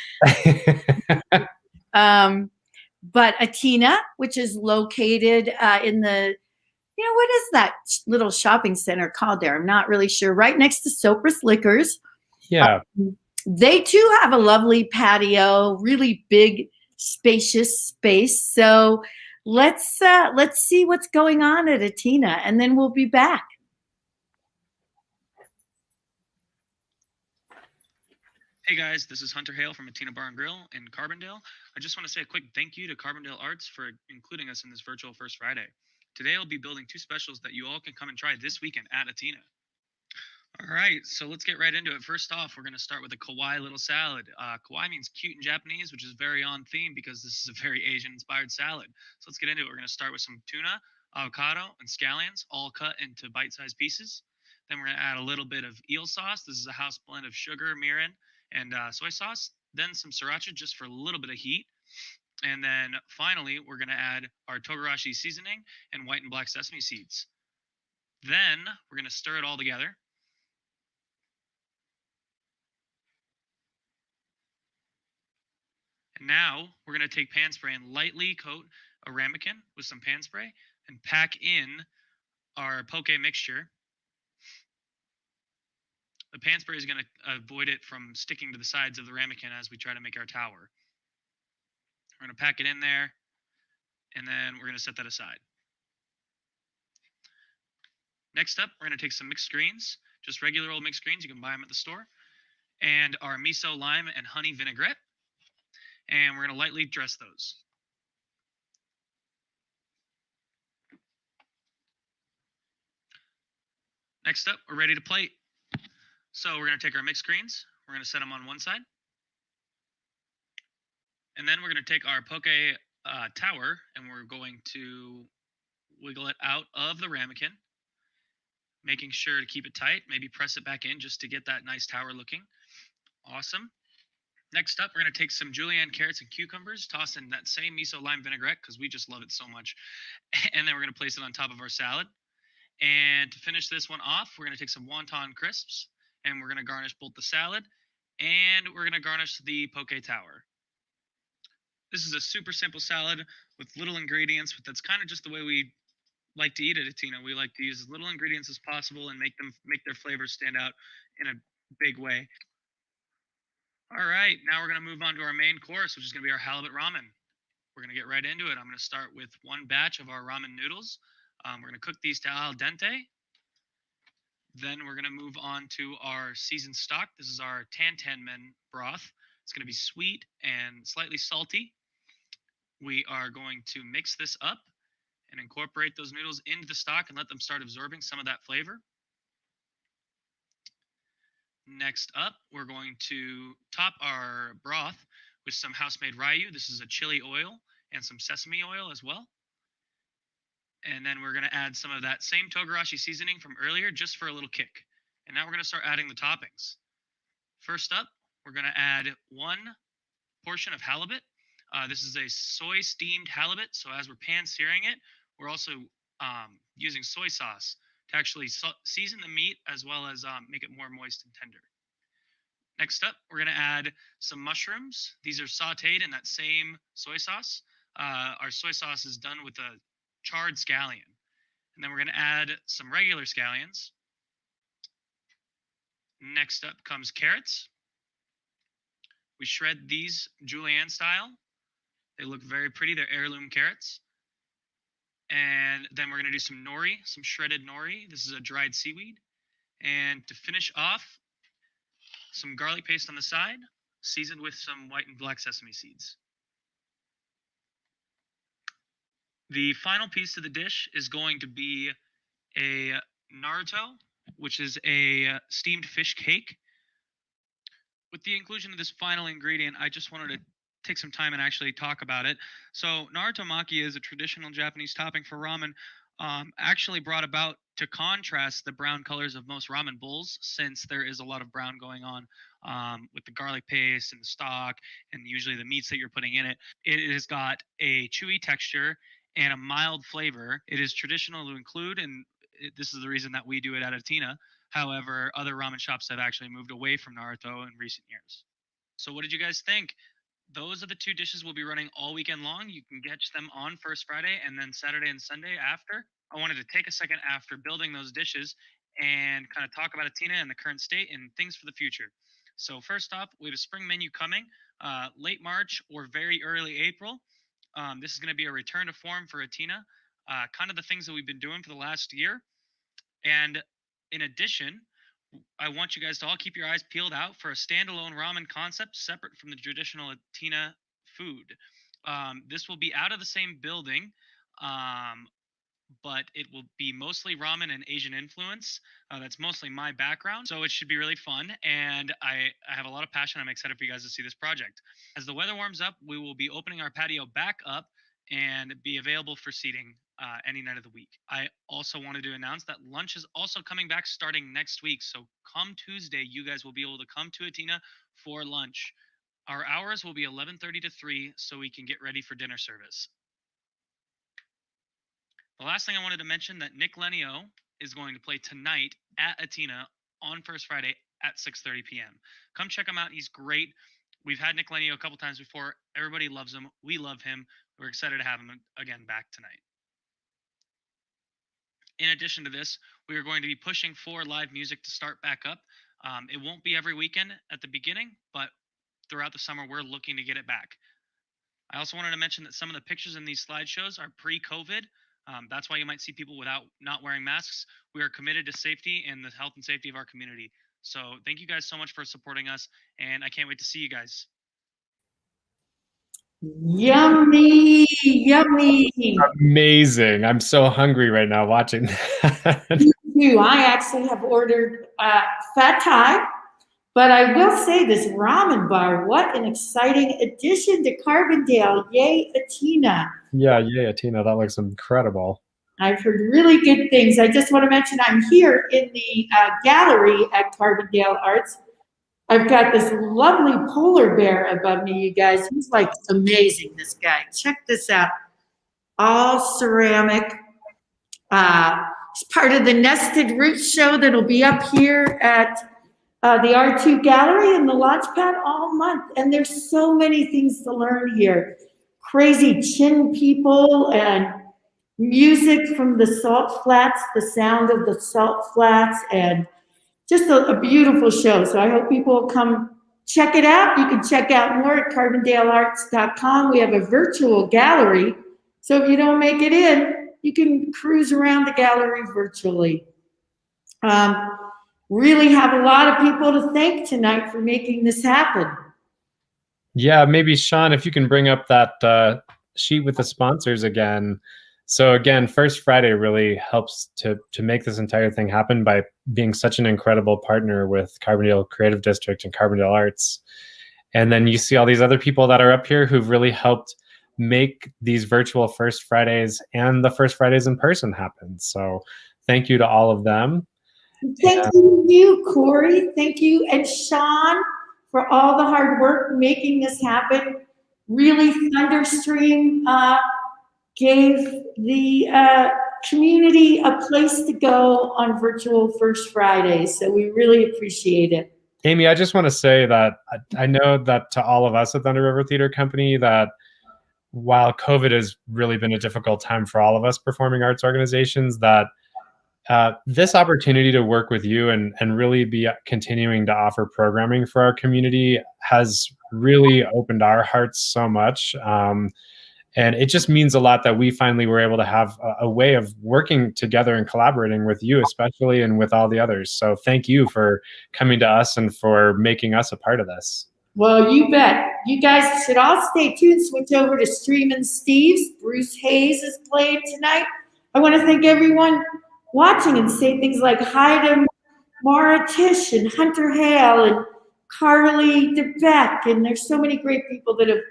But Atina, which is located in the, what is that little shopping center called there? I'm not really sure. Right next to Sopris Liquors. Yeah. They too have a lovely patio, really big, spacious space. So let's see what's going on at Atina, and then we'll be back. Hey guys, this is Hunter Hale from Atina Bar and Grill in Carbondale. I just want to say a quick thank you to Carbondale Arts for including us in this virtual First Friday. Today I'll be building 2 specials that you all can come and try this weekend at Atina. All right, so let's get right into it. First off, we're going to start with a kawaii little salad. Kawaii means cute in Japanese, which is very on theme because this is a very Asian-inspired salad. So let's get into it. We're going to start with some tuna, avocado, and scallions, all cut into bite-sized pieces. Then we're going to add a little bit of eel sauce. This is a house blend of sugar, mirin, and soy sauce. Then some sriracha just for a little bit of heat. And then finally, we're going to add our togarashi seasoning and white and black sesame seeds. Then we're going to stir it all together. And now we're going to take pan spray and lightly coat a ramekin with some pan spray and pack in our poke mixture. The pan spray is going to avoid it from sticking to the sides of the ramekin as we try to make our tower. We're going to pack it in there, and then we're going to set that aside. Next up, we're going to take some mixed greens, just regular old mixed greens. You can buy them at the store. And our miso, lime, and honey vinaigrette. And we're going to lightly dress those. Next up, we're ready to plate. So we're going to take our mixed greens. We're going to set them on one side. And then we're going to take our poke tower, and we're going to wiggle it out of the ramekin, making sure to keep it tight, maybe press it back in just to get that nice tower looking. Awesome. Next up, we're going to take some julienne carrots and cucumbers, toss in that same miso lime vinaigrette because we just love it so much. And then we're going to place it on top of our salad. And to finish this one off, we're going to take some wonton crisps, and we're going to garnish both the salad, and we're going to garnish the poke tower. This is a super simple salad with little ingredients, but that's kind of just the way we like to eat it at Atina. We like to use as little ingredients as possible and make their flavors stand out in a big way. All right, now we're going to move on to our main course, which is going to be our halibut ramen. We're going to get right into it. I'm going to start with one batch of our ramen noodles. We're going to cook these to al dente. Then we're going to move on to our seasoned stock. This is our tanmen broth. It's going to be sweet and slightly salty. We are going to mix this up and incorporate those noodles into the stock and let them start absorbing some of that flavor. Next up, we're going to top our broth with some house-made ryu. This is a chili oil and some sesame oil as well. And then we're going to add some of that same togarashi seasoning from earlier just for a little kick. And now we're going to start adding the toppings. First up, we're going to add one portion of halibut. This is a soy steamed halibut. So as we're pan searing it, we're also using soy sauce to actually season the meat as well as make it more moist and tender. Next up, we're going to add some mushrooms. These are sauteed in that same soy sauce. Our soy sauce is done with a charred scallion. And then we're going to add some regular scallions. Next up comes carrots. We shred these julienne style. They look very pretty. They're heirloom carrots. And then we're going to do some nori, some shredded nori. This is a dried seaweed. And to finish off, some garlic paste on the side, seasoned with some white and black sesame seeds. The final piece of the dish is going to be a Naruto, which is a steamed fish cake. With the inclusion of this final ingredient, I just wanted to take some time and actually talk about it. So Naruto maki is a traditional Japanese topping for ramen, actually brought about to contrast the brown colors of most ramen bowls, since there is a lot of brown going on with the garlic paste and the stock and usually the meats that you're putting in it. It has got a chewy texture and a mild flavor. It is traditional to include, and this is the reason that we do it at Atina. However, other ramen shops have actually moved away from Naruto in recent years. So what did you guys think? Those are the two dishes we'll be running all weekend long. You can catch them on First Friday and then Saturday and Sunday after. I wanted to take a second after building those dishes and kind of talk about Atina and the current state and things for the future. So first off, we have a spring menu coming late March or very early April. This is going to be a return to form for Atina, kind of the things that we've been doing for the last year. And in addition, I want you guys to all keep your eyes peeled out for a standalone ramen concept separate from the traditional Atina food. This will be out of the same building, but it will be mostly ramen and Asian influence. That's mostly my background, so it should be really fun, and I have a lot of passion. I'm excited for you guys to see this project. As the weather warms up, we will be opening our patio back up and be available for seating any night of the week. I also wanted to announce that lunch is also coming back starting next week. So come Tuesday, you guys will be able to come to Atina for lunch. Our hours will be 11:30 to 3, so we can get ready for dinner service. The last thing I wanted to mention that Nick Lenio is going to play tonight at Atina on First Friday at 6:30 p.m. Come check him out. He's great. We've had Nick Lenio a couple times before. Everybody loves him. We love him. We're excited to have him again back tonight. In addition to this, we are going to be pushing for live music to start back up. It won't be every weekend at the beginning, but throughout the summer, we're looking to get it back. I also wanted to mention that some of the pictures in these slideshows are pre-COVID. That's why you might see people not wearing masks. We are committed to safety and the health and safety of our community. So thank you guys so much for supporting us, and I can't wait to see you guys. Yummy, yummy. Amazing. I'm so hungry right now watching that. Me too. I actually have ordered Fat Thai, but I will say this ramen bar, what an exciting addition to Carbondale. Yay, Atina. Yeah, Atina, that looks incredible. I've heard really good things. I just want to mention I'm here in the gallery at Carbondale Arts. I've got this lovely polar bear above me, you guys. He's like amazing, this guy. Check this out. All ceramic. It's part of the Nested Roots show that'll be up here at the R2 Gallery in the Launchpad all month. And there's so many things to learn here. Crazy chin people and music from the salt flats, the sound of the salt flats, and just a beautiful show. So I hope people will come check it out. You can check out more at carbondalearts.com. We have a virtual gallery. So if you don't make it in, you can cruise around the gallery virtually. Really have a lot of people to thank tonight for making this happen. Yeah, maybe Sean, if you can bring up that sheet with the sponsors again. So again, First Friday really helps to make this entire thing happen by being such an incredible partner with Carbondale Creative District and Carbondale Arts. And then you see all these other people that are up here who've really helped make these virtual First Fridays and the First Fridays in person happen. So thank you to all of them. Thank you, Corey. Thank you, and Sean, for all the hard work making this happen. Really, ThunderStream gave the community a place to go on virtual First Fridays. So we really appreciate it. Amy, I just want to say that I know that to all of us at Thunder River Theater Company, that while COVID has really been a difficult time for all of us performing arts organizations, that this opportunity to work with you and really be continuing to offer programming for our community has really opened our hearts so much. And it just means a lot that we finally were able to have a way of working together and collaborating with you, especially, and with all the others. So thank you for coming to us and for making us a part of this. Well, you bet. You guys should all stay tuned. Switch over to Streamin' Steve's. Bruce Hayes is playing tonight. I want to thank everyone watching and say things like hi to Mara Tish and Hunter Hale and Carly DeBeck. And there's so many great people that have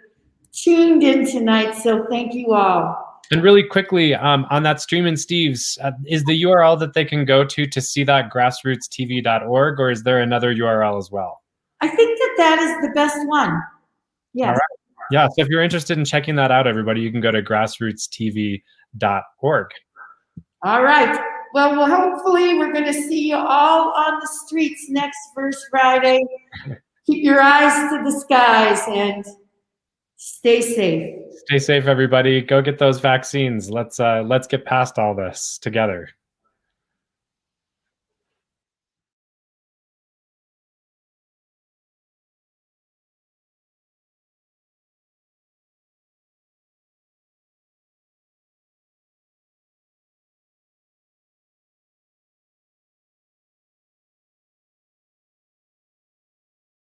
tuned in tonight, so thank you all. And really quickly, on that Streamin' Steve's, is the URL that they can go to see that grassrootstv.org, or is there another URL as well? I think that is the best one. Yes. All right. Yeah, so if you're interested in checking that out, everybody, you can go to grassrootstv.org. All right. Well, hopefully we're going to see you all on the streets next First Friday. Keep your eyes to the skies and stay safe. Stay safe, everybody. Go get those vaccines. Let's get past all this together.